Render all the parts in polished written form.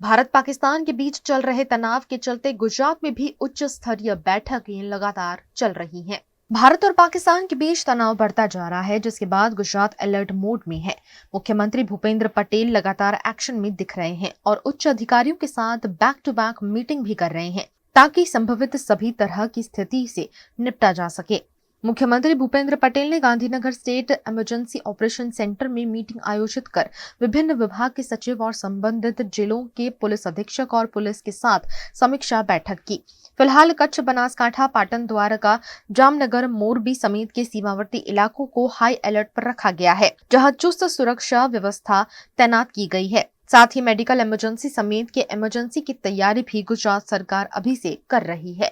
भारत पाकिस्तान के बीच चल रहे तनाव के चलते गुजरात में भी उच्च स्तरीय बैठकें लगातार चल रही हैं। भारत और पाकिस्तान के बीच तनाव बढ़ता जा रहा है, जिसके बाद गुजरात अलर्ट मोड में है। मुख्यमंत्री भूपेंद्र पटेल लगातार एक्शन में दिख रहे हैं और उच्च अधिकारियों के साथ बैक टू बैक मीटिंग भी कर रहे हैं ताकि संभवित सभी तरह की स्थिति से निपटा जा सके। मुख्यमंत्री भूपेंद्र पटेल ने Gandhinagar state emergency operation centre में मीटिंग आयोजित कर विभिन्न विभाग के सचिव और संबंधित जिलों के पुलिस अधीक्षक और पुलिस के साथ समीक्षा बैठक की। फिलहाल कच्छ, बनासकांठा, पाटन, द्वारका, जामनगर, मोरबी समेत के सीमावर्ती इलाकों को हाई अलर्ट पर रखा गया है, जहां चुस्त सुरक्षा व्यवस्था तैनात की गई है। साथ ही मेडिकल इमरजेंसी समेत के इमरजेंसी की तैयारी भी गुजरात सरकार अभी से कर रही है।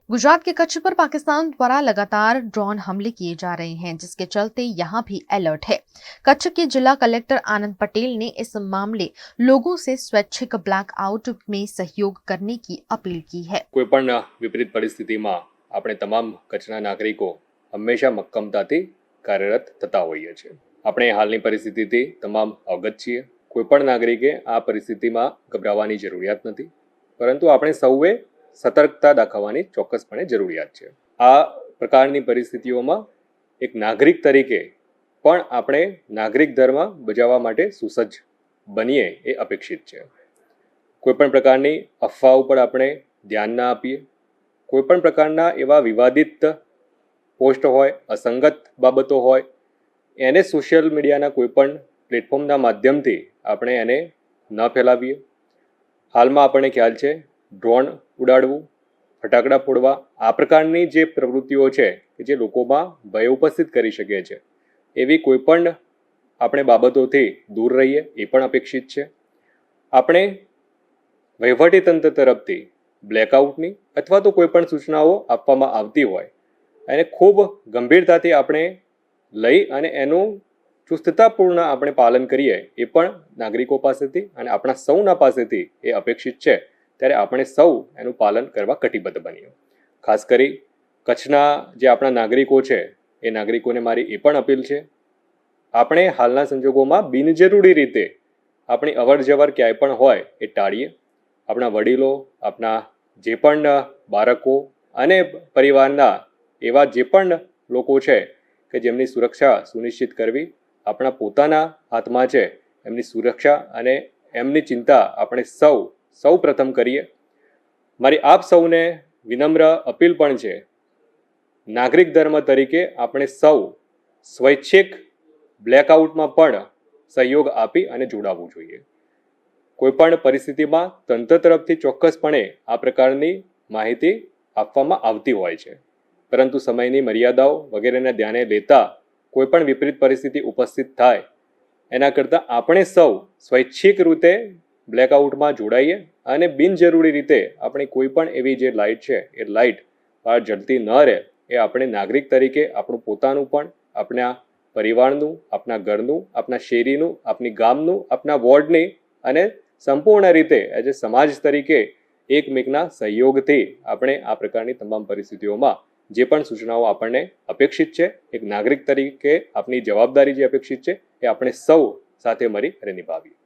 गुजरात के कच्छ पर पाकिस्तान द्वारा लगातार ड्रोन हमले किए जा रहे हैं, जिसके चलते यहां भी अलर्ट है। कच्छ के जिला कलेक्टर आनंद पटेल ने इस मामले लोगों से स्वैच्छिक ब्लैकआउट में सहयोग करने की अपील की है। कोईपण विपरीत परिस्थितिમાં આપણે તમામ કચ્છના નાગરિકો હંમેશા મક્કમતાથી કાર્યરત થતા હોઈએ છીએ। આપણે હાલની પરિસ્થિતિથી તમામ અવગત છીએ। કોઈપણ નાગરિકે આ પરિસ્થિતિમાં ગભરાવાની જરૂરિયાત નથી, પરંતુ આપણે સૌએ સતર્કતા દાખવવાની ચોક્કસપણે જરૂરિયાત છે। આ પ્રકારની પરિસ્થિતિઓમાં એક નાગરિક તરીકે પણ આપણે નાગરિક ધર્મ બજાવવા માટે સુસજ્જ બનીએ એ અપેક્ષિત છે। કોઈપણ પ્રકારની અફવાઓ પર આપણે ધ્યાન ના આપીએ। કોઈપણ પ્રકારના એવા વિવાદિત પોસ્ટ હોય, અસંગત બાબતો હોય, એને સોશિયલ મીડિયાના કોઈપણ પ્લેટફોર્મના માધ્યમથી આપણે એને ન ફેલાવીએ। હાલમાં આપણને ખ્યાલ છે, ડ્રોન ઉડાડવું, ફટાકડા ફોડવા, આ પ્રકારની જે પ્રવૃત્તિઓ છે કે જે લોકોમાં ભય ઉપસ્થિત કરી શકે છે, એવી કોઈપણ આપણે બાબતોથી દૂર રહીએ એ પણ અપેક્ષિત છે। આપણે વહીવટીતંત્ર તરફથી બ્લેકઆઉટની અથવા તો કોઈપણ સૂચનાઓ આપવામાં આવતી હોય એને ખૂબ ગંભીરતાથી આપણે લઈ અને એનું ચુસ્તતાપૂર્ણ આપણે પાલન કરીએ એ પણ નાગરિકો પાસેથી અને આપણા સૌના પાસેથી એ અપેક્ષિત છે। ત્યારે આપણે સૌ એનું પાલન કરવા કટિબદ્ધ બનીએ। ખાસ કરી કચ્છના જે આપણા નાગરિકો છે એ નાગરિકોને મારી એ પણ અપીલ છે, આપણે હાલના સંજોગોમાં બિનજરૂરી રીતે આપણી અવર જવર ક્યાંય પણ હોય એ ટાળીએ। આપણા વડીલો, આપણા જે પણ બાળકો અને પરિવારના એવા જે પણ લોકો છે કે જેમની સુરક્ષા સુનિશ્ચિત કરવી આપણા પોતાના હાથમાં છે। એમની સુરક્ષા અને એમની ચિંતા આપણે સૌ પ્રથમ કરીએ। મારી આપ સૌને વિનમ્ર અપીલ પણ છે, નાગરિક ધર્મ તરીકે આપણે સૌ સ્વૈચ્છિક બ્લેકઆઉટમાં પણ સહયોગ આપી અને જોડાવવું જોઈએ। કોઈપણ પરિસ્થિતિમાં તંત્ર તરફથી ચોક્કસપણે આ પ્રકારની માહિતી આપવામાં આવતી હોય છે, પરંતુ સમયની મર્યાદાઓ વગેરેને ધ્યાને લેતા કોઈપણ વિપરીત પરિસ્થિતિ ઉપસ્થિત થાય એના કરતાં આપણે સૌ સ્વૈચ્છિક રીતે બ્લેકઆઉટમાં જોડાઈએ અને બિનજરૂરી રીતે આપણે કોઈપણ એવી જે લાઇટ છે એ લાઇટ બહાર જળતી ન રહે એ આપણે નાગરિક તરીકે આપણું પોતાનું પણ, આપણા પરિવારનું, આપણા ઘરનું, આપણા શેરીનું, આપણી ગામનું, આપણા વોર્ડની અને સંપૂર્ણ રીતે એઝ એ સમાજ તરીકે એકમેકના સહયોગથી આપણે આ પ્રકારની તમામ પરિસ્થિતિઓમાં જે પણ સૂચનાઓ આપણને અપેક્ષિત છે, એક નાગરિક તરીકે આપણી જવાબદારી જે અપેક્ષિત છે એ આપણે સૌ સાથે મળી અને નિભાવીએ।